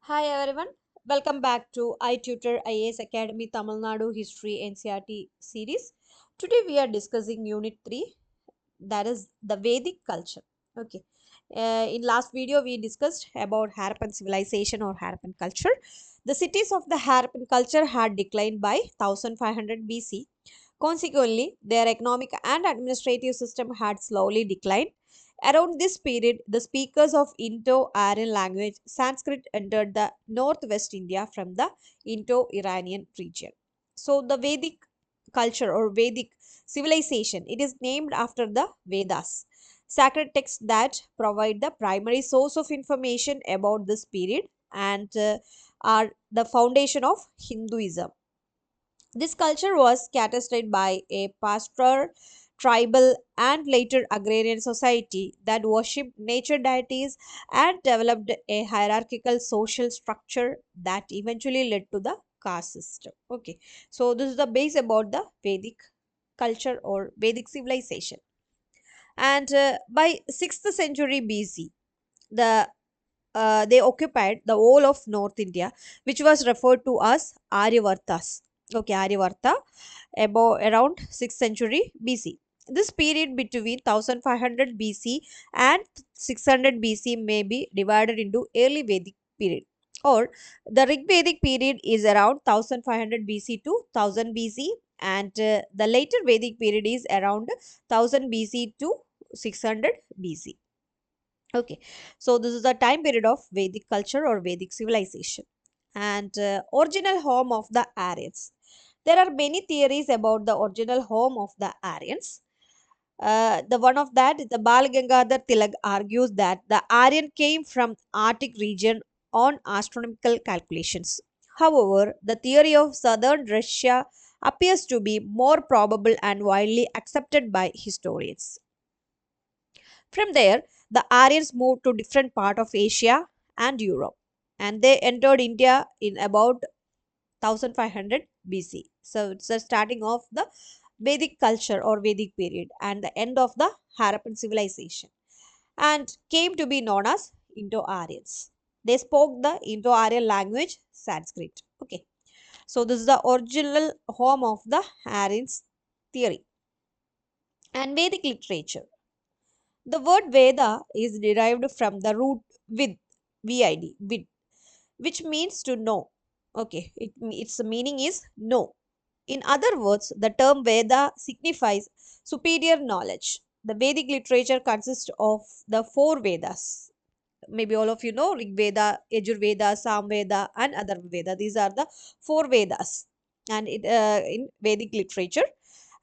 Hi everyone, welcome back to i-TUTOR IAS Academy Tamilnadu History NCERT series. Today we are discussing Unit 3, that is the Vedic culture. Okay. In last video we discussed about Harappan civilization or Harappan culture. The cities of the Harappan culture had declined by 1500 BC. Consequently, their economic and administrative system had slowly declined. Around this period, the speakers of Indo-Aryan language Sanskrit entered the northwest India from the Indo-Iranian region. So the Vedic culture or Vedic civilization, it is named after the Vedas, sacred texts that provide the primary source of information about this period and are the foundation of Hinduism. This culture was characterized by a pastoral, tribal, and later agrarian society that worshipped nature deities and developed a hierarchical social structure that eventually led to the caste system. Okay, so this is the base about the Vedic culture or Vedic civilization. And by 6th century BC, they occupied the whole of North India, which was referred to as Aryavartas. Okay, Aryavarta, about around 6th century BC. This period between 1500 BC and 600 BC may be divided into early Vedic period, or the Rig Vedic period is around 1500 BC to 1000 BC, and the later Vedic period is around 1000 BC to 600 BC. Okay, so this is the time period of Vedic culture or Vedic civilization and original home of the Aryans. There are many theories about the original home of the Aryans. The one of that is the Bal Gangadhar Tilak argues that the Aryan came from Arctic region on astronomical calculations. However, the theory of southern Russia appears to be more probable and widely accepted by historians. From there, the Aryans moved to different part of Asia and Europe, and they entered India in about 1500 BC. So it's the starting of the Vedic culture or Vedic period and the end of the Harappan civilization, and came to be known as Indo-Aryans. They spoke the Indo-Aryan language Sanskrit. Okay, so this is the original home of the Aryans theory and Vedic literature. The word Veda is derived from the root vid, which means to know. Okay, its meaning is know. In other words, the term Veda signifies superior knowledge. The Vedic literature consists of the four Vedas. Maybe all of you know Rig Veda, Yajur Veda, Sam Veda, and other Veda. These are the four Vedas, and in Vedic literature.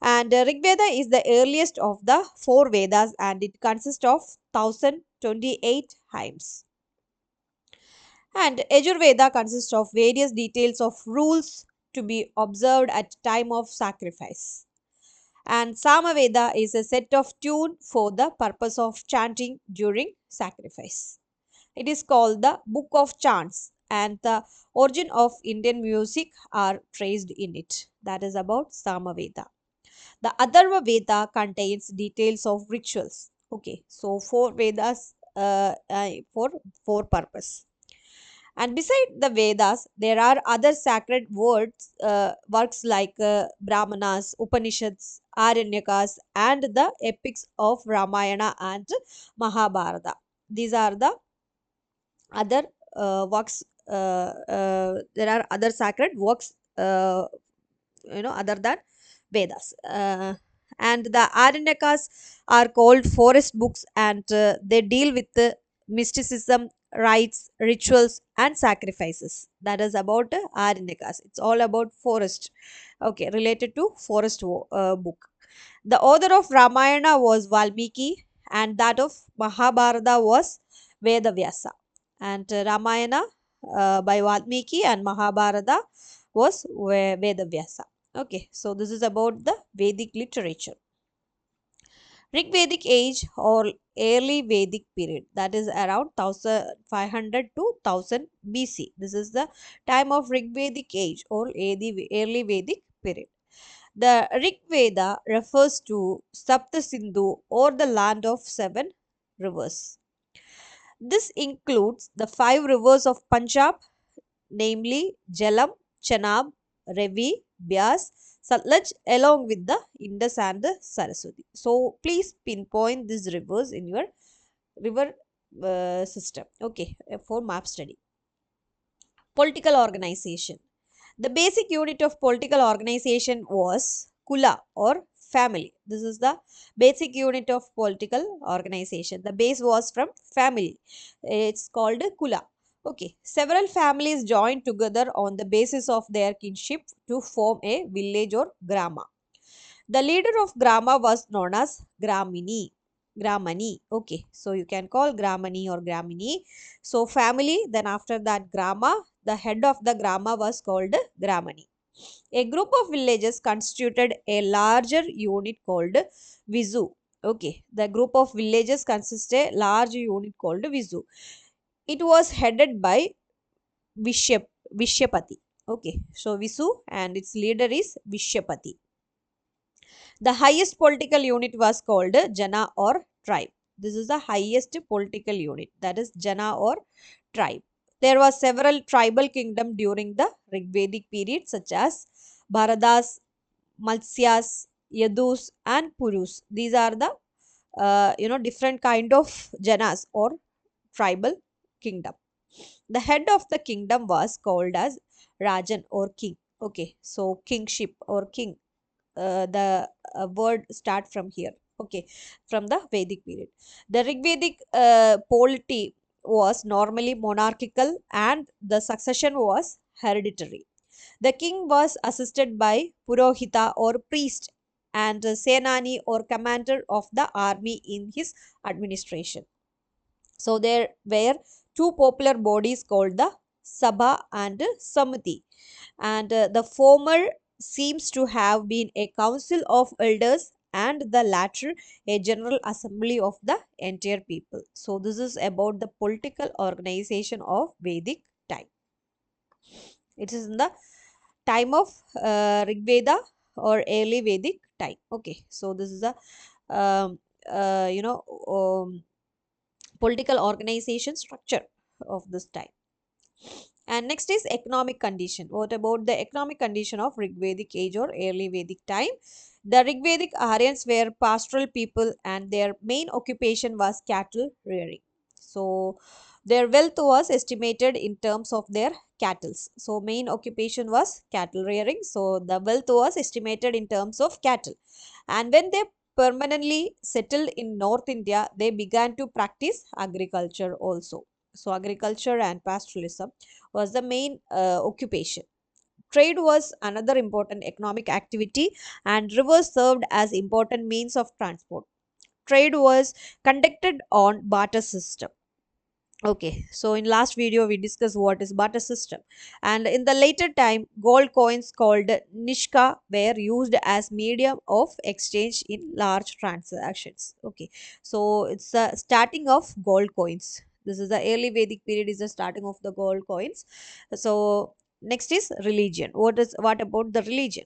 And Rig Veda is the earliest of the four Vedas, and it consists of 1028 hymns. And Yajurveda consists of various details of rules to be observed at time of sacrifice. And Samaveda is a set of tune for the purpose of chanting during sacrifice. It is called the Book of Chants, and the origin of Indian music are traced in it. That is about Samaveda. The Atharva Veda contains details of rituals. Okay, so four Vedas for purpose. And beside the Vedas, there are other sacred works like Brahmanas, Upanishads, Aranyakas, and the epics of Ramayana and Mahabharata. These are the other works. There are other sacred works, other than Vedas. And the Aranyakas are called forest books, and they deal with the mysticism, rites, rituals, and sacrifices. That is about Aranyakas. It's all about forest. Okay, related to forest book. The author of Ramayana was Valmiki, and that of Mahabharata was Vedavyasa. And Ramayana by Valmiki and Mahabharata was Vedavyasa. Okay, so this is about the Vedic literature. Rig Vedic age or early Vedic period, that is around 1500 to 1000 BC. This is the time of Rig Vedic age or early Vedic period. The Rig Veda refers to Sapta Sindhu or the land of seven rivers. This includes the five rivers of Punjab, namely Jalam, Chenab, Ravi, Byas, Satluj, along with the Indus and the Saraswati. So please pinpoint these rivers in your river system. Okay, for map study. Political organization. The basic unit of political organization was Kula or family. This is the basic unit of political organization. The base was from family. It's called Kula. Okay, several families joined together on the basis of their kinship to form a village or grama. The leader of grama was known as Gramini. Gramani. Okay, so you can call Gramani or Gramini. So family, then after that grama, the head of the grama was called Gramani. A group of villages constituted a larger unit called Vizu. Okay, the group of villages consists a large unit called Vizu. It was headed by Vishyapati. Okay, so Visu and its leader is Vishyapati. The highest political unit was called Jana or tribe. This is the highest political unit, that is Jana or tribe. There were several tribal kingdoms during the Rigvedic period such as Bharadas, Matsyas, Yadus and Purus. These are the different kind of Janas or tribal kingdom. The head of the kingdom was called as Rajan or king. Okay, so kingship or king, the word start from here. Okay, from the Vedic period. The Rigvedic polity was normally monarchical and the succession was hereditary. The king was assisted by Purohita or priest and Senani or commander of the army in his administration. So there were two popular bodies called the Sabha and Samiti, and the former seems to have been a council of elders and the latter a general assembly of the entire people. So this is about the political organization of Vedic time. It is in the time of Rigveda or early Vedic time. Okay, so this is a um, uh, you know political organization structure of this time. And next is economic condition. What about the economic condition of Rigvedic age or early Vedic time? The Rigvedic Aryans were pastoral people and their main occupation was cattle rearing. So their wealth was estimated in terms of their cattle. So main occupation was cattle rearing. So the wealth was estimated in terms of cattle. And when they permanently settled in North India, they began to practice agriculture also. So agriculture and pastoralism was the main occupation. Trade was another important economic activity and rivers served as important means of transport. Trade was conducted on barter system. Okay, so in last video we discussed what is barter system, and in the later time gold coins called nishka were used as medium of exchange in large transactions. Okay, so it's the starting of gold coins. This is the early Vedic period, is the starting of the gold coins. So next is religion. What about the religion?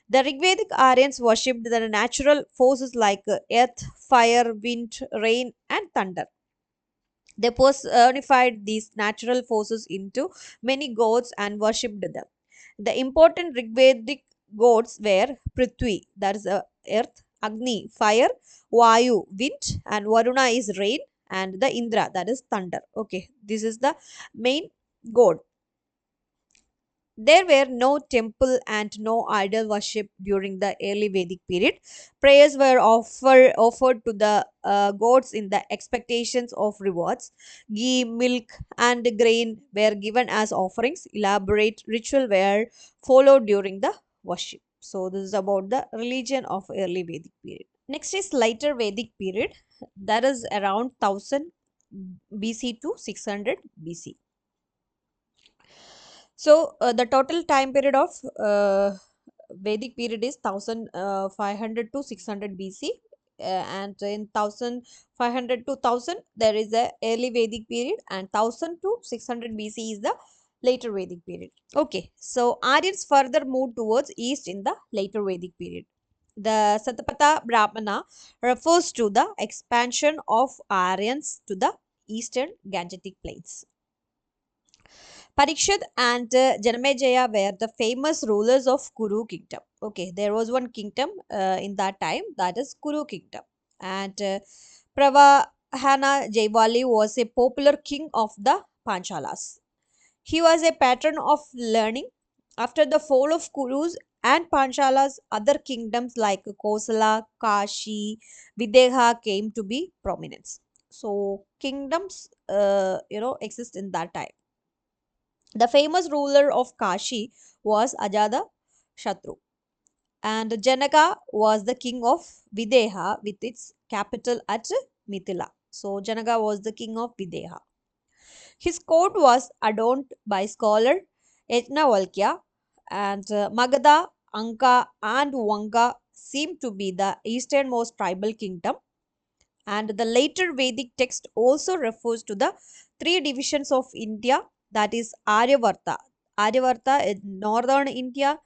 The Rigvedic Aryans worshipped the natural forces like earth, fire, wind, rain, and thunder. They personified these natural forces into many gods and worshipped them. The important Rigvedic gods were Prithvi, that is earth, Agni, fire, Vayu, wind, and Varuna is rain, and the Indra, that is thunder. Okay, this is the main god. There were no temple and no idol worship during the early Vedic period. Prayers were offered to the gods in the expectations of rewards. Ghee, milk, and grain were given as offerings. Elaborate ritual were followed during the worship. So this is about the religion of early Vedic period. Next is later Vedic period, that is around 1000 BC to 600 BC. So the total time period of Vedic period is 1500 to 600 BC, and in 1500 to 1000 there is a early Vedic period, and 1000 to 600 BC is the later Vedic period. Okay, so Aryans further moved towards east in the later Vedic period. The Satapatha Brahmana refers to the expansion of Aryans to the eastern Gangetic plains. Parikshit and Janamejaya were the famous rulers of Kuru kingdom. Okay, there was one kingdom in that time, that is Kuru kingdom. And Pravahana Jaivali was a popular king of the Panchalas. He was a patron of learning. After the fall of Kurus and Panchalas, other kingdoms like Kosala, Kashi, Videha came to be prominence. So kingdoms, exist in that time. The famous ruler of Kashi was Ajada Shatru, and Janaka was the king of Videha with its capital at Mithila. So Janaka was the king of Videha. His court was adorned by scholar Yajnavalkya, and Magadha, Anka, and Vanga seem to be the easternmost tribal kingdom, and the later Vedic text also refers to the three divisions of India, that is Aryavarta. Aryavarta is northern India,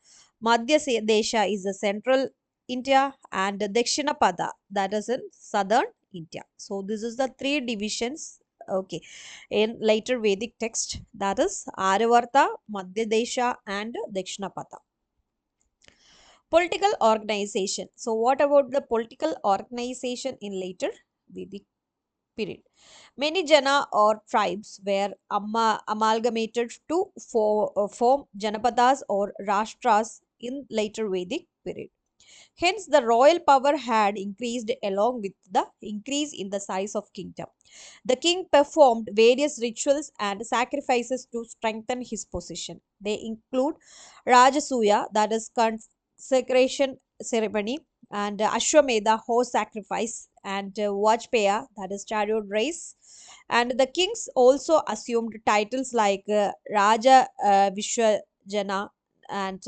Madhya Desha is the central India, and Dakshinapada, that is in southern India. So this is the three divisions. Okay, in later Vedic text, that is Aryavarta, Madhya Desha, and Dakshinapada. Political organization. So what about the political organization in later Vedic period? Many jana or tribes were amalgamated to form janapadas or rashtras in later Vedic period. Hence, the royal power had increased along with the increase in the size of kingdom. The king performed various rituals and sacrifices to strengthen his position. They include Rajasuya, that is consecration ceremony, and Ashwamedha, horse sacrifice, and Vajpaya, that is chariot race. And the kings also assumed titles like Raja Vishwajana and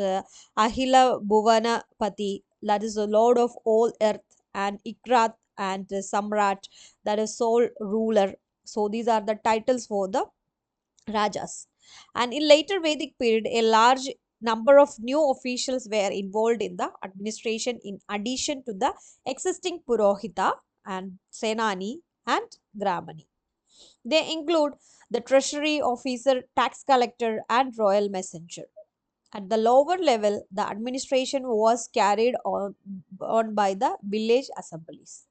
Ahila Bhuvanapati, that is the lord of all earth, and Ikrat and Samrat, that is sole ruler. So these are the titles for the Rajas. And in later Vedic period, a large number of new officials were involved in the administration in addition to the existing Purohita and Senani and Gramani. They include the treasury officer, tax collector, and royal messenger. At the lower level, the administration was carried on by the village assemblies.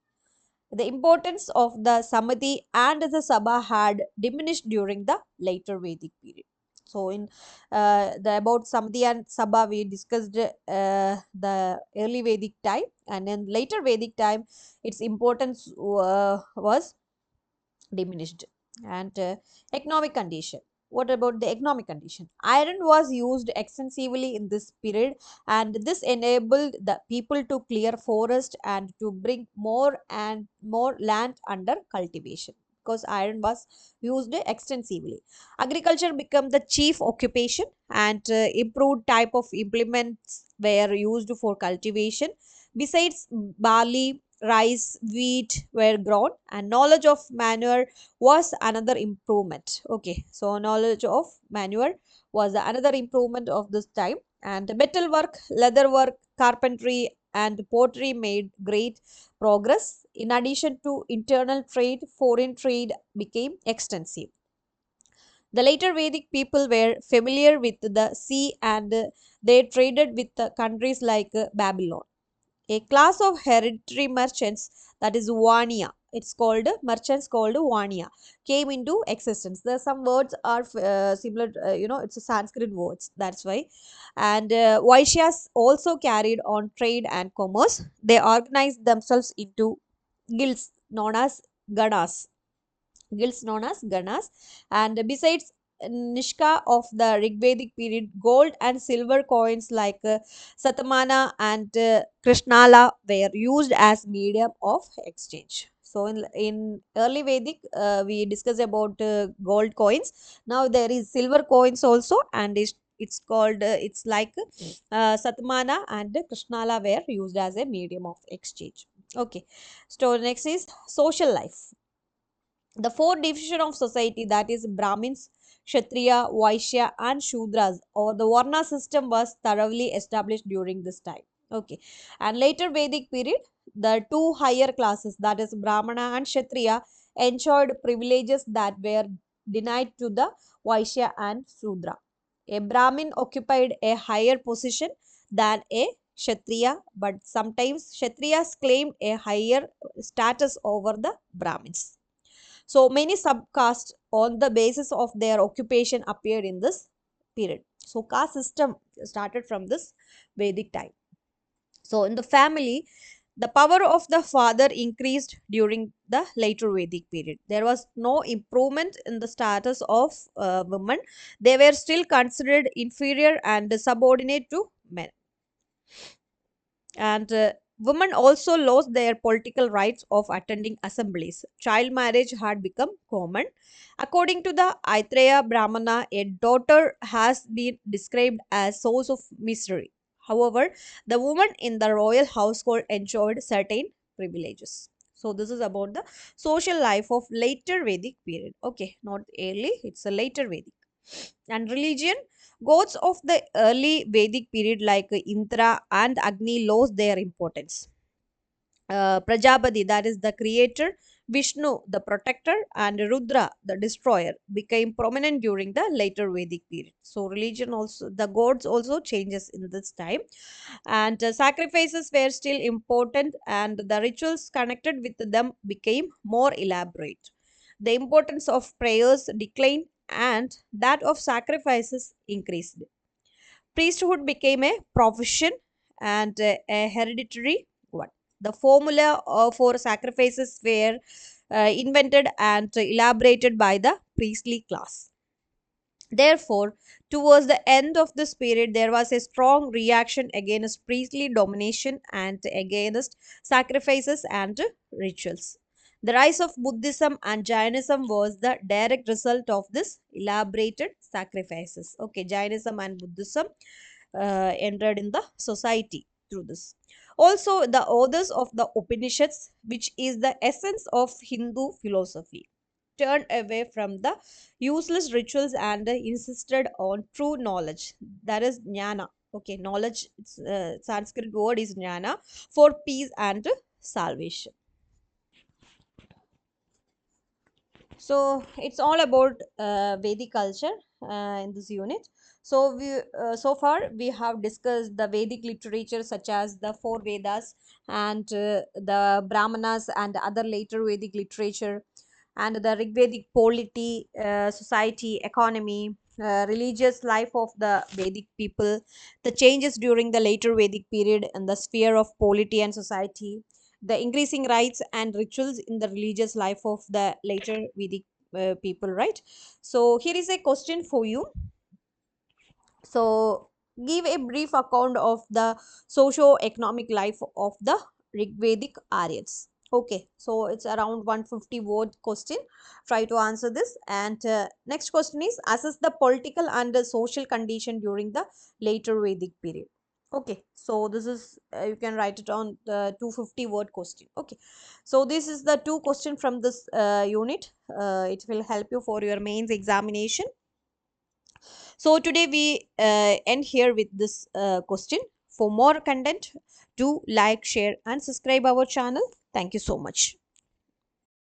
The importance of the Samadhi and the Sabha had diminished during the later Vedic period. So, in the about Samadhi and Sabha, we discussed the early Vedic time, and in later Vedic time, its importance was diminished. And economic condition. What about the economic condition? Iron was used extensively in this period, and this enabled the people to clear forest and to bring more and more land under cultivation, because iron was used extensively. Agriculture became the chief occupation, and improved type of implements were used for cultivation. Besides barley, rice, wheat were grown, and knowledge of manure was another improvement. Okay, so knowledge of manure was another improvement of this time, and metalwork, leatherwork, carpentry, and pottery made great progress. In addition to internal trade, foreign trade became extensive. The later Vedic people were familiar with the sea, and they traded with countries like Babylon. A class of hereditary merchants, that is Vania, it's called merchants called Vania, came into existence. There some words are similar, it's a Sanskrit words, that's why. And Vaishyas also carried on trade and commerce. They organized themselves into guilds known as ganas, ganas. And besides Nishka of the Rigvedic period, gold and silver coins like Satamana and Krishnala were used as medium of exchange. So in early Vedic, we discussed about gold coins. Now there is silver coins also, and it's called it's like Satamana and Krishnala were used as a medium of exchange. Okay, so next is social life. The four division of society, that is Brahmins, Kshatriya, Vaishya, and Shudras, or the Varna system, was thoroughly established during this time. Okay, and later Vedic period, the two higher classes, that is Brahmana and Kshatriya, enjoyed privileges that were denied to the Vaishya and Sudra. A Brahmin occupied a higher position than a Kshatriya, but sometimes Kshatriyas claimed a higher status over the Brahmins. So many subcastes on the basis of their occupation appeared in this period. So caste system started from this Vedic time. So in the family, the power of the father increased during the later Vedic period. There was no improvement in the status of women. They were still considered inferior and subordinate to men. And women also lost their political rights of attending assemblies. Child marriage had become common. According to the Aitreya Brahmana, a daughter has been described as source of misery. However, the woman in the royal household enjoyed certain privileges. So this is about the social life of later Vedic period. Okay, not early, it's a later Vedic. And religion, gods of the early Vedic period like Indra and Agni lost their importance. Prajapati, that is the creator, Vishnu, the protector, and Rudra, the destroyer, became prominent during the later Vedic period. So, religion also, the gods also changes in this time, and sacrifices were still important, and the rituals connected with them became more elaborate. The importance of prayers declined, and that of sacrifices increased. Priesthood became a profession and a hereditary one. The formula for sacrifices were invented and elaborated by the priestly class. Therefore, towards the end of this period, there was a strong reaction against priestly domination and against sacrifices and rituals. The rise of Buddhism and Jainism was the direct result of this elaborated sacrifices. Okay, Jainism and Buddhism entered in the society through this. Also, the authors of the Upanishads, which is the essence of Hindu philosophy, turned away from the useless rituals and insisted on true knowledge. That is jnana. Okay, knowledge, Sanskrit word is jnana, for peace and salvation. So it's all about Vedic culture in this unit. So so far we have discussed the Vedic literature such as the four Vedas and the Brahmanas and other later Vedic literature, and the Rigvedic polity, society, economy, religious life of the Vedic people, the changes during the later Vedic period in the sphere of polity and society, the increasing rites and rituals in the religious life of the later Vedic people, right? So here is a question for you. So give a brief account of the socio-economic life of the Rigvedic Aryans. Okay, so it's around 150 word question. Try to answer this. And next question is, assess the political and social condition during the later Vedic period. Okay, so this is you can write it on the 250 word question. Okay, so this is the two question from this unit. It will help you for your mains examination. So today we end here with this question. For more content, do like, share and subscribe our channel. Thank you so much.